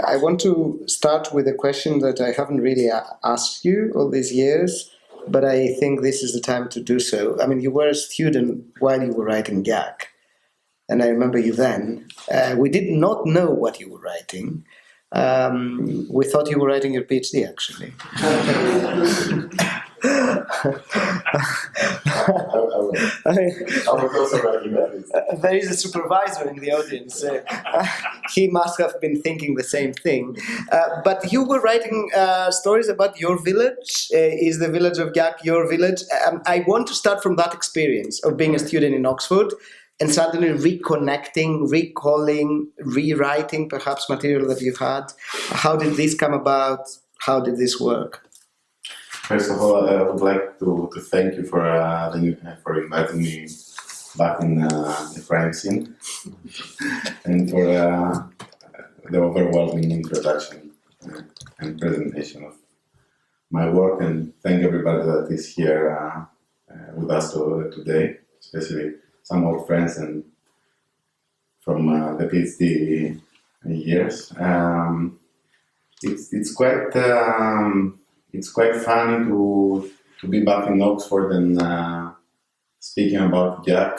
I want to start with a question that I haven't really asked you all these years, but I think this is the time to do so. I mean, you were a student while you were writing Yak, and I remember you then. We did not know what you were writing. We thought you were writing your PhD, actually. I was also writing that. There is a supervisor in the audience. He must have been thinking the same thing. But you were writing stories about your village. Is the village of Yak your village? I want to start from that experience of being a student in Oxford and suddenly reconnecting, recalling, rewriting perhaps material that you've had. How did this come about? How did this work? First of all, I would like to thank you for inviting me back in the crime scene and for the overwhelming introduction and presentation of my work, and thank everybody that is here with us today, especially some old friends and from the PhD years. It's quite funny to be back in Oxford and speaking about Jack,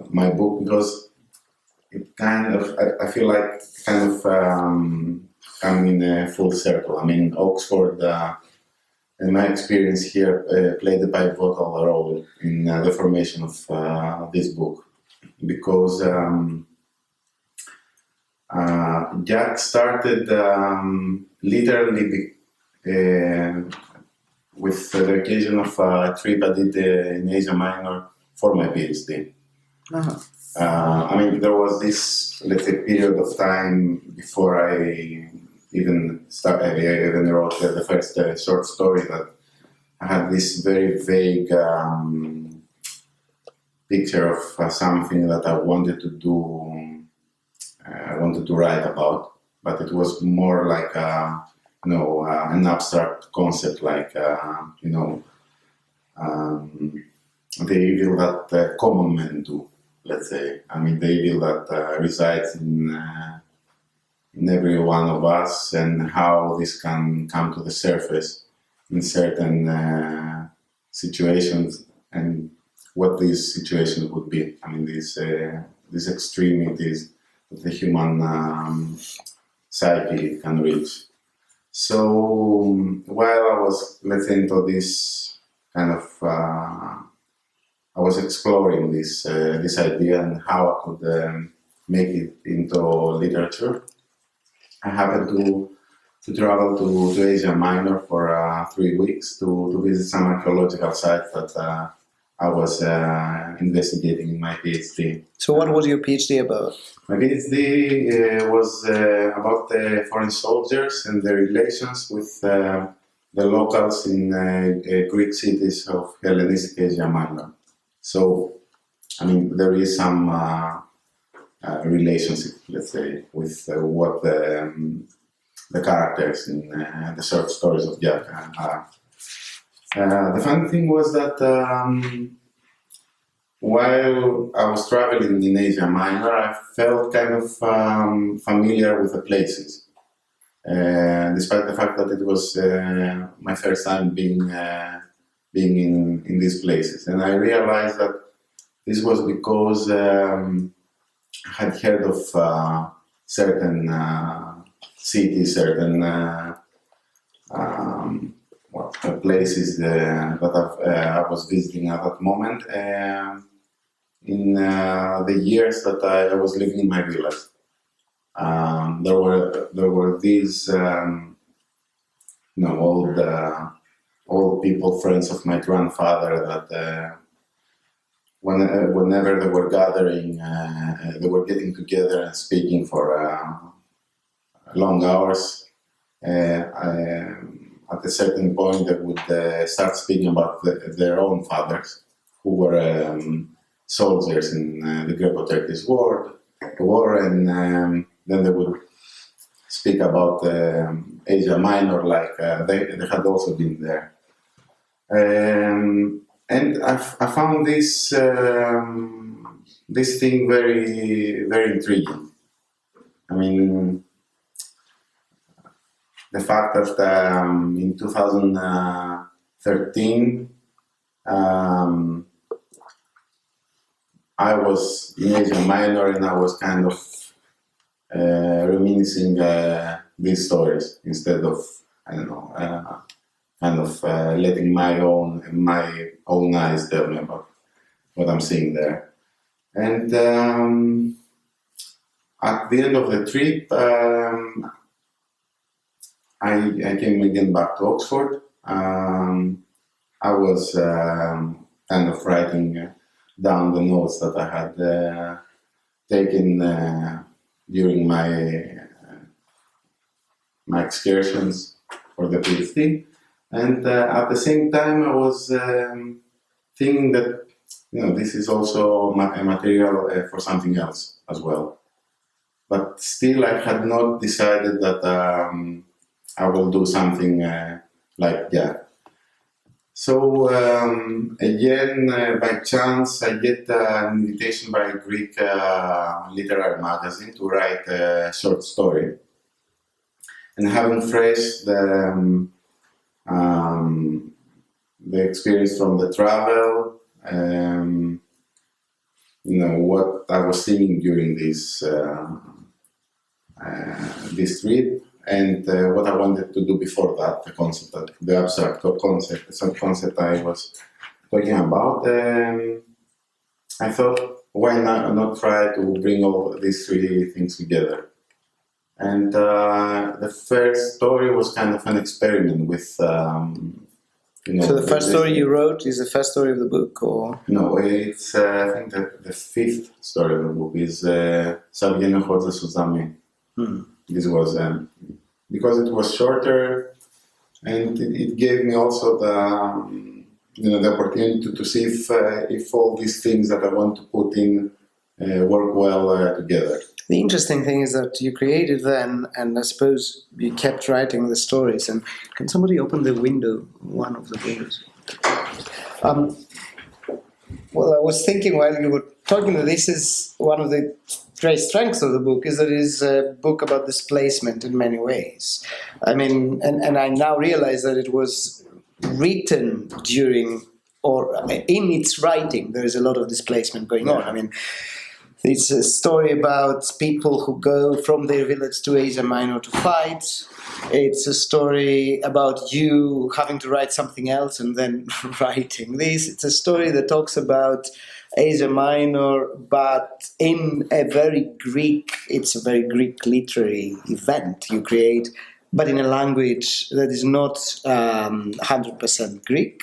my book, because it kind of, I feel like kind of coming in a full circle. I mean, Oxford, in my experience here, played a pivotal role in the formation of this book, because Jack started literally with the occasion of a trip I did in Asia Minor for my PhD. Uh-huh. I mean, there was this, let's say, period of time before I even wrote the first short story, that I had this very vague picture of something that I wanted to do. I wanted to write about, but it was more like an abstract concept, like the evil that common men do. Let's say, I mean, the evil that resides in every one of us, and how this can come to the surface in certain situations, and what these situations would be. I mean, these extremities that the human psyche can reach. So while I was, let's say, into this kind of, I was exploring this idea and how I could make it into literature. I happened to travel to Asia Minor for 3 weeks to visit some archaeological sites that I was investigating in my PhD. So what was your PhD about? My PhD was about the foreign soldiers and their relations with the locals in Greek cities of Hellenistic Asia Minor. So, I mean, there is some relationship, let's say, with what the characters in the short stories of Jack are. The funny thing was that while I was traveling in Asia Minor, I felt kind of familiar with the places, despite the fact that it was my first time being in these places. And I realized that this was because I had heard of certain cities, certain places that I was visiting at that moment in the years that I was living in my village. There were these old people, friends of my grandfather, that whenever they were gathering, they were getting together and speaking for long hours. At a certain point, they would start speaking about their own fathers, who were soldiers in the Greco-Turkish war, and then they would speak about Asia Minor, like they had also been there. And I found this thing very, very intriguing. I mean, the fact that in 2013 I was in Asia Minor and I was kind of reminiscing these stories instead of, I don't know, kind of letting my own eyes tell me about what I'm seeing there. And at the end of the trip, I came again back to Oxford. I was kind of writing down the notes that I had taken during my excursions for the PhD, and at the same time I was thinking that this is also a material for something else as well. But still, I had not decided that I will do something like that. So again, by chance, I get an invitation by a Greek literary magazine to write a short story. And having fresh the experience from the travel, what I was seeing during this trip, and what I wanted to do before that, the abstract concept, the concept I was talking about, I thought, why not try to bring all these three things together? And the first story was kind of an experiment with, So the first story you wrote is the first story of the book, or? No, it's, I think the fifth story of the book is Savgeno Hodza Suzami. This was, because it was shorter, and it gave me also the opportunity to see if all these things that I want to put in work well together. The interesting thing is that you created then, and I suppose you kept writing the stories. And can somebody open the window, one of the windows? Well, I was thinking while you were talking that this is one of the great strengths of the book, is that it is a book about displacement in many ways. I mean, and I now realize that it was written during, or in its writing, there is a lot of displacement going on. I mean, it's a story about people who go from their village to Asia Minor to fight. It's a story about you having to write something else and then writing this. It's a story that talks about Asia Minor, but in a very Greek, it's a very Greek literary event you create, but in a language that is not 100% Greek.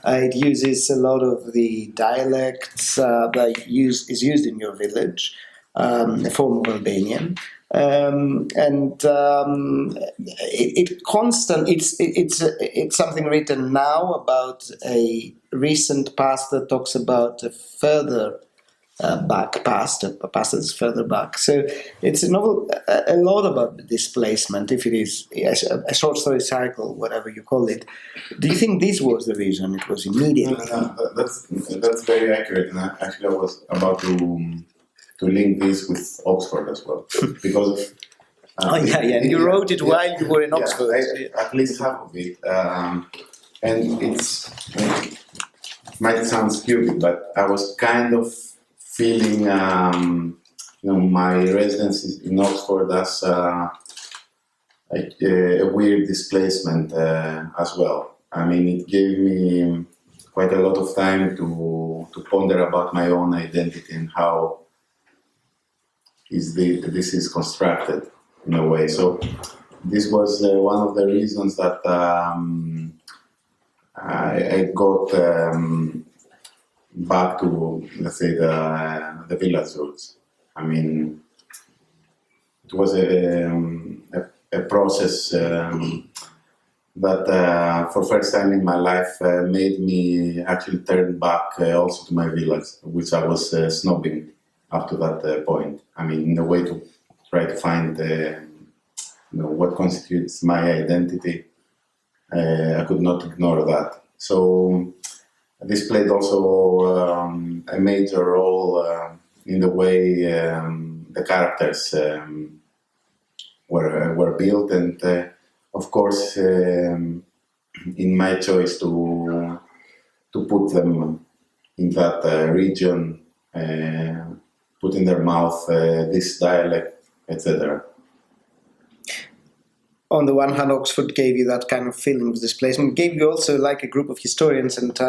It uses a lot of the dialects that is used in your village, a form of Albanian, it's something written now about a recent past that talks about a further back past, a past that's further back. So it's a novel, a lot about displacement, if it is a short story cycle, whatever you call it. Do you think this was the reason it was immediately? That's very accurate, and actually I was about to link this with Oxford as well, because you wrote it while you were in Oxford. At least half of it, and it might sound stupid, but I was kind of feeling my residence in Oxford as a weird displacement as well. I mean, it gave me quite a lot of time to ponder about my own identity and how this is constructed in a way. So this was one of the reasons that I got back to, let's say, the village roots. I mean, it was a process that for first time in my life made me actually turn back also to my village, which I was snobbing up to that point. I mean, in a way to try to find what constitutes my identity. I could not ignore that. So this played also a major role in the way the characters were built, and of course, in my choice to put them in that region, put in their mouth this dialect, etc. On the one hand, Oxford gave you that kind of feeling of displacement, gave you also like a group of historians and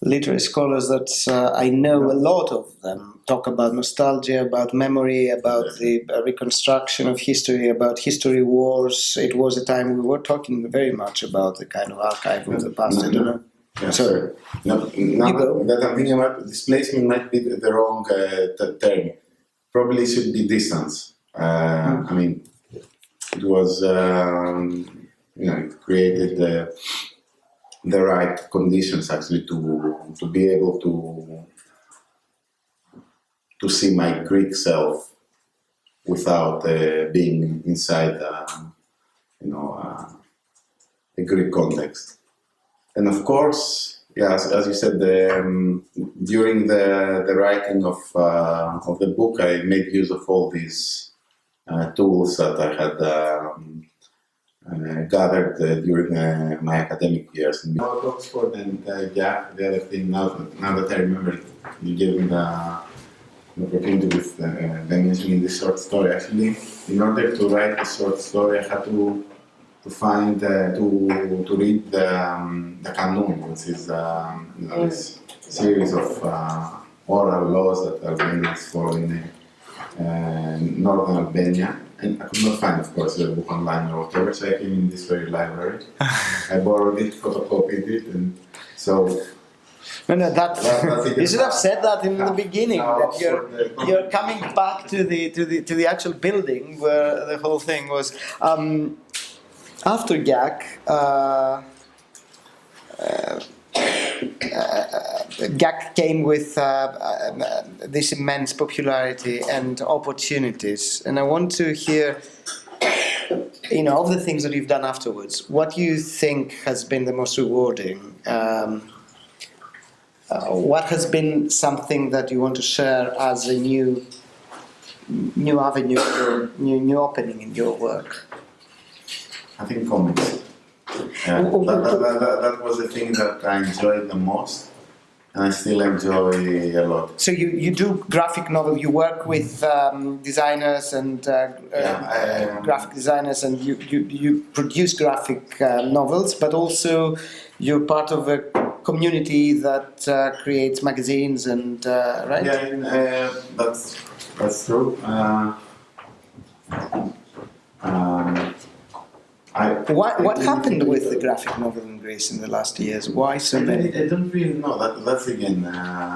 literary scholars that I know a lot of them talk about nostalgia, about memory, about the reconstruction of history, about history wars. It was a time we were talking very much about the kind of archive of the past. I don't know. Yeah, sorry. Now that I'm thinking about displacement might be the wrong term. Probably should be distance. I mean, it was, it created the right conditions actually to be able to see my Greek self without being inside, a Greek context. And of course, as you said, during the writing of the book, I made use of all these tools that I had gathered during my academic years. And about Oxford and the other thing, now that I remember, you gave me the opportunity with them mentioning this short story. Actually, in order to write a short story, I had to find to read the Canon, which is this series of oral laws that Albanians follow in northern Albania. And I could not find, of course, the book online or whatever, so I came in this very library. I borrowed it, photocopied it, and so. No, you should have said that in the beginning. That you're coming back to the actual building where the whole thing was. After GAC, GAC came with this immense popularity and opportunities, and I want to hear, of the things that you've done afterwards, what you think has been the most rewarding. What has been something that you want to share as a new avenue or new opening in your work? I think comics. That was the thing that I enjoyed the most, and I still enjoy a lot. So you do graphic novel. You work with designers and graphic designers, and you produce graphic novels, but also you're part of a community that creates magazines and right? Yeah, that's true. What happened with the graphic novel in Greece in the last years? Why so many? I don't really know. That's again.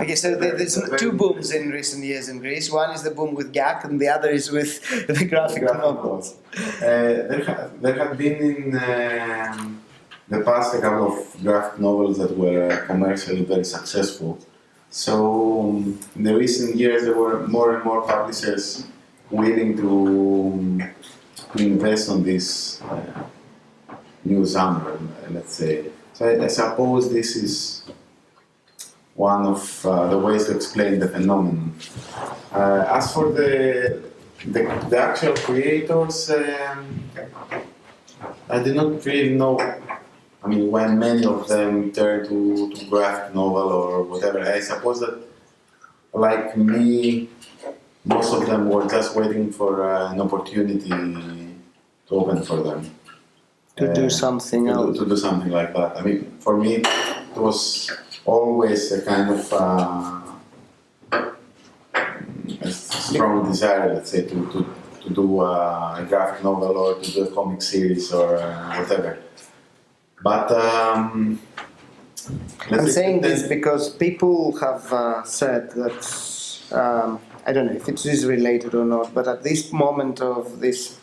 Okay, so there's two booms in recent years in Greece. One is the boom with GAC, and the other is with the graphic novels. There have been in the past a couple of graphic novels that were commercially very successful. So in the recent years, there were more and more publishers willing to invest on this new genre, let's say. So I suppose this is one of the ways to explain the phenomenon. As for the actual creators, I do not really know. I mean, when many of them turn to graphic novel or whatever, I suppose that, like me, most of them were just waiting for an opportunity to open for them. To do something else. To do something like that. I mean, for me, it was always a kind of a strong desire, let's say, to do a graphic novel or to do a comic series or whatever. But I'm saying this because people have said that, I don't know if it is related or not, but at this moment of this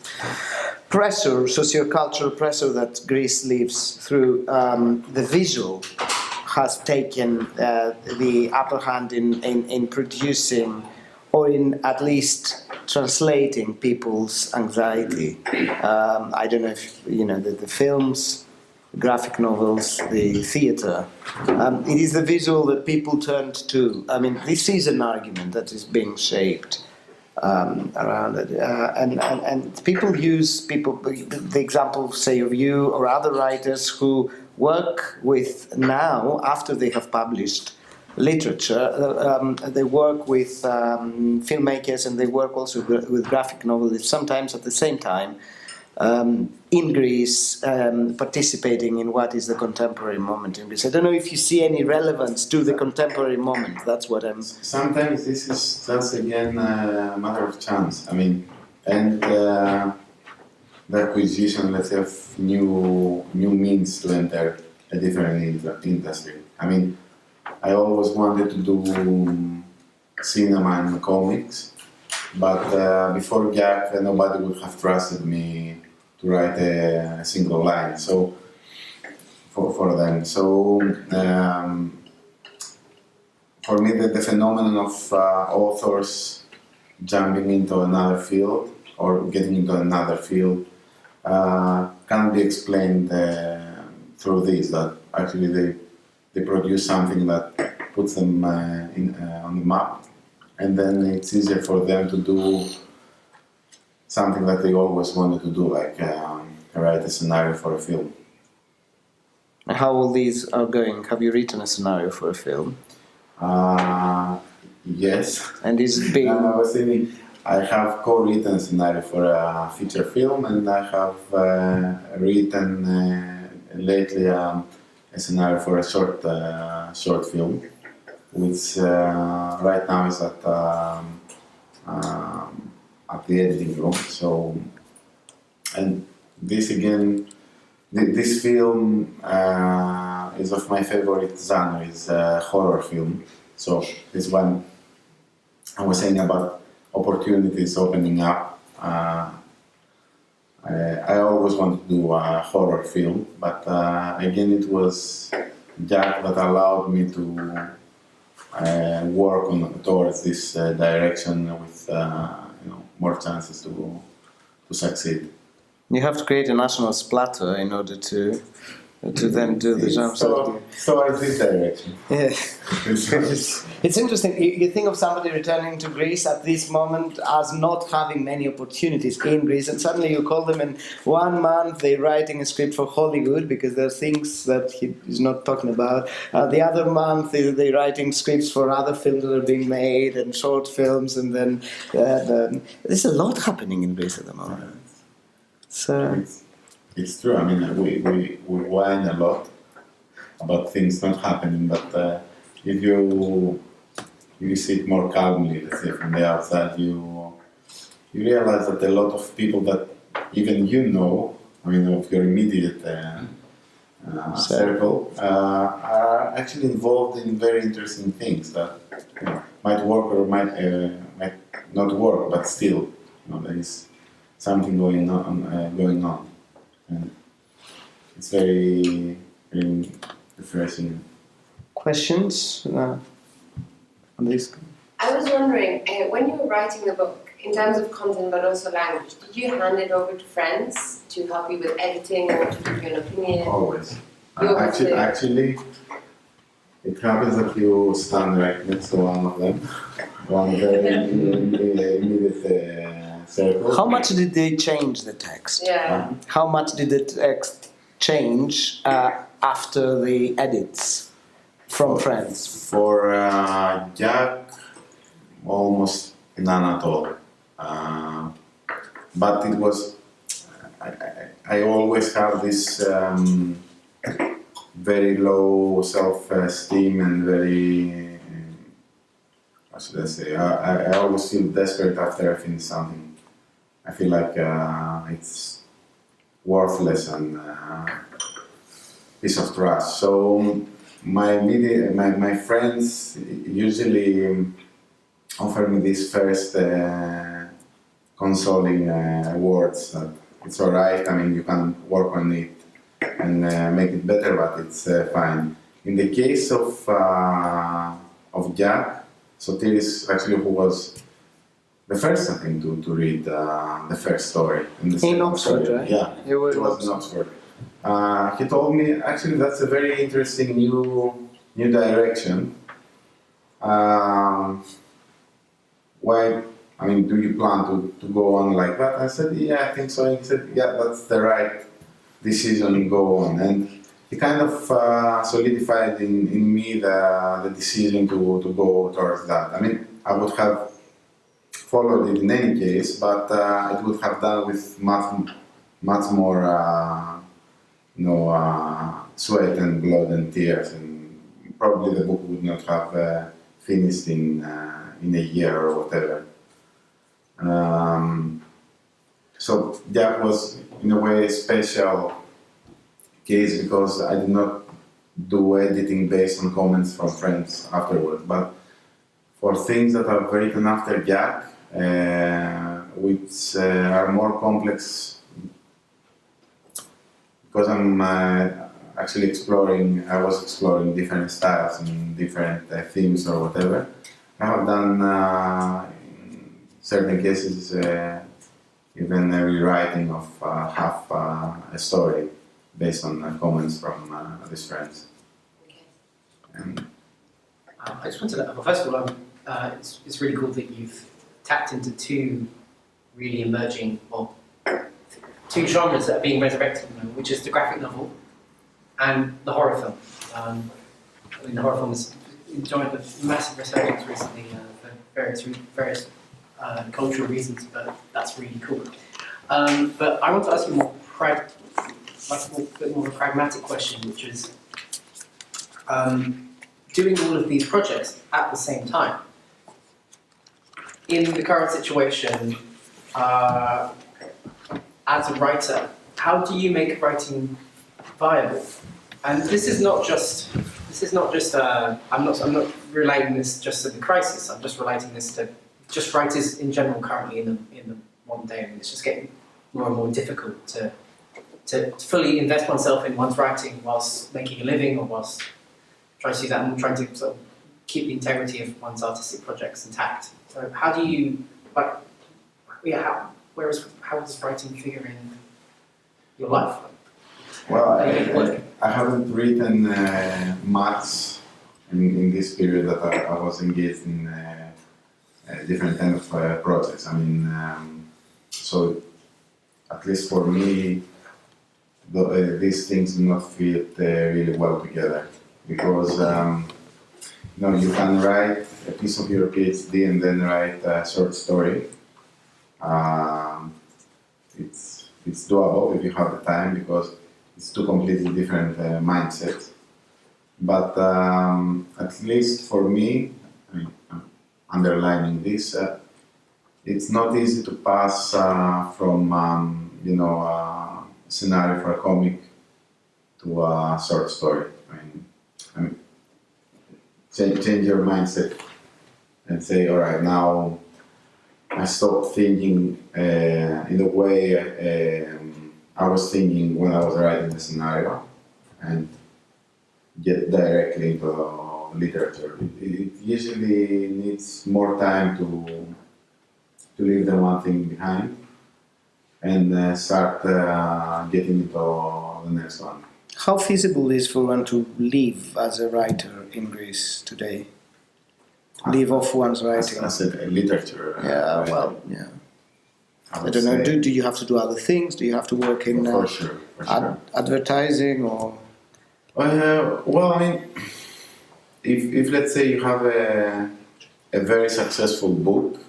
pressure, sociocultural pressure that Greece lives through, the visual has taken the upper hand in producing or in at least translating people's anxiety. I don't know if, the films, graphic novels, the theatre. It is the visual that people turned to. I mean, this is an argument that is being shaped around it, and people use the example, say, of you or other writers who work with now after they have published literature. They work with filmmakers and they work also with graphic novelists. Sometimes at the same time. In Greece, participating in what is the contemporary moment in Greece. I don't know if you see any relevance to the contemporary moment. That's what I'm. Sometimes this is just again a matter of chance. I mean, and the acquisition, let's say, of new means to enter a different industry. I mean, I always wanted to do cinema and comics, but before Gyak, nobody would have trusted me to write a single line. So for them, so for me, the phenomenon of authors jumping into another field or getting into another field can be explained through this. That actually they produce something that puts them on the map, and then it's easier for them to do something that they always wanted to do, like write a scenario for a film. How all these are going? Have you written a scenario for a film? Yes. And is it being... I was thinking, I have co-written a scenario for a feature film, and I have written lately a scenario for a short film, which right now is at the editing room. So, and this again, this film is of my favorite genre. It's a horror film. So this one I was saying about opportunities opening up. I always wanted to do a horror film, but again, it was Jack that allowed me to work towards this direction with more chances to succeed. You have to create a national splatter in order to then do the jump. So it's this direction. Yeah. It's interesting. You think of somebody returning to Greece at this moment as not having many opportunities in Greece, and suddenly you call them in 1 month they're writing a script for Hollywood because there are things that he's not talking about. The other month they're writing scripts for other films that are being made and short films, and then there's a lot happening in Greece at the moment. So. It's true. I mean, we whine a lot about things not happening, but if you see it more calmly, let's say from the outside, you realize that a lot of people that even I mean, of your immediate circle, are actually involved in very interesting things that might work or might not work, but still, there is something going on. And it's very, very refreshing. Questions on this? I was wondering, when you were writing the book, in terms of content but also language, did you hand it over to friends to help you with editing or to give you an opinion? Always. Actually, it happens that you stand right next to one of them, one very immediate circle. How much did they change the text? Yeah. How much did the text change after the edits from friends? For Jack, almost none at all. But it was, I always have this very low self-esteem and very, how should I say, I always feel desperate after I finish something. I feel like it's worthless and piece of trash. So my friends usually offer me these first consoling words that it's all right. I mean, you can work on it and make it better, but it's fine. In the case of Jack, Sotiris actually, who was the first, I think, to read the first story. In Oxford, right? Yeah, it was in Oxford. He told me, actually, that's a very interesting new direction. Why I mean, do you plan to go on like that? I said, yeah, I think so. And he said, yeah, that's the right decision, go on. And he kind of solidified in me the decision to go towards that. I mean, I would have followed it in any case, but it would have done with much more, sweat and blood and tears, and probably the book would not have finished in a year or whatever. So that was, in a way, a special case because I did not do editing based on comments from friends afterwards, but for things that are written after Jack, which are more complex, because I'm actually I was exploring different styles and different themes or whatever. I have done, in certain cases, even a rewriting of half a story based on comments from these friends. And I just wanted to, well, first of all, it's really cool that you've tapped into two really emerging, well, two genres that are being resurrected at the moment, which is the graphic novel and the horror film. I mean, the horror film has enjoyed a massive resurgence recently for various cultural reasons, but that's really cool. But I want to ask you a bit more of a pragmatic question, which is doing all of these projects at the same time. In the current situation, as a writer, how do you make writing viable? And this is not just. I'm not relating this just to the crisis. I'm just relating this to just writers in general currently in the modern day. I mean, it's just getting more and more difficult to fully invest oneself in one's writing whilst making a living, or whilst trying to do that and trying to sort of keep the integrity of one's artistic projects intact. So how do you, how does writing figure in your life? well, I haven't written much in this period that I was engaged in different kind of projects. I mean, so at least for me, these things do not fit really well together, because you can write a piece of your PhD and then write a short story. It's doable if you have the time, because it's two completely different mindsets. But at least for me, I'm underlining this, it's not easy to pass from a scenario for a comic to a short story. I mean, change your mindset and say, all right, now I stopped thinking in the way I was thinking when I was writing the scenario, and get directly into literature. It usually needs more time to leave the one thing behind and start getting into the next one. How feasible is for one to live as a writer in Greece today? Live off one's writing? As a literature. Yeah, writer. well, yeah. I I don't know, do you have to do other things? Do you have to work in for sure. advertising or? Well, I mean, if let's say you have a very successful book,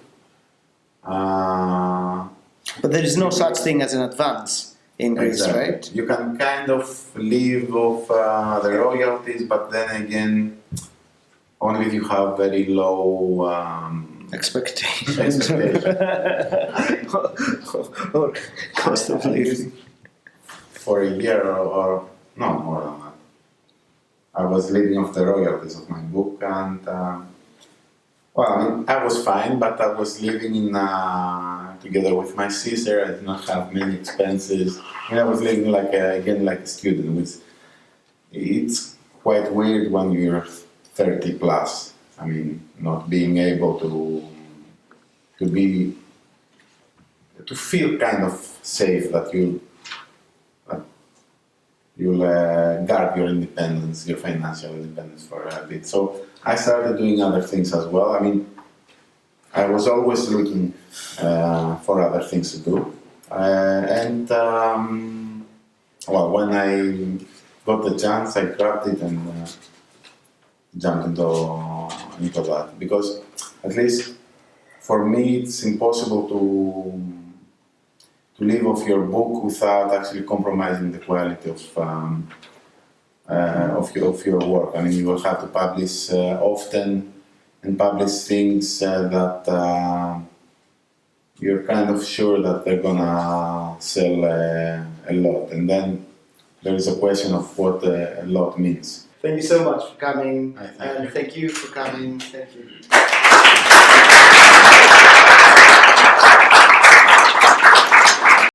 But there is no such thing as an advance in Greece, exactly. right? You can kind of live off the royalties, but then again, only if you have very low Expectations. Or cost of living. For a year or no more than that. I was living off the royalties of my book, and well, I mean, I was fine, but I was living in together with my sister. I did not have many expenses. I mean, I was living like a student, which it's quite weird when you're 30 plus. I mean, not being able to feel kind of safe that you'll guard your independence, your financial independence for a bit. So I started doing other things as well. I mean, I was always looking for other things to do. Well, when I got the chance, I grabbed it and jumped into that, because at least for me it's impossible to live off your book without actually compromising the quality of your work. I mean, you will have to publish often and publish things that you're kind of sure that they're gonna sell a lot, and then there is a question of what a lot means. Thank you so much for coming, Thank and you. thank you for coming. Thank you.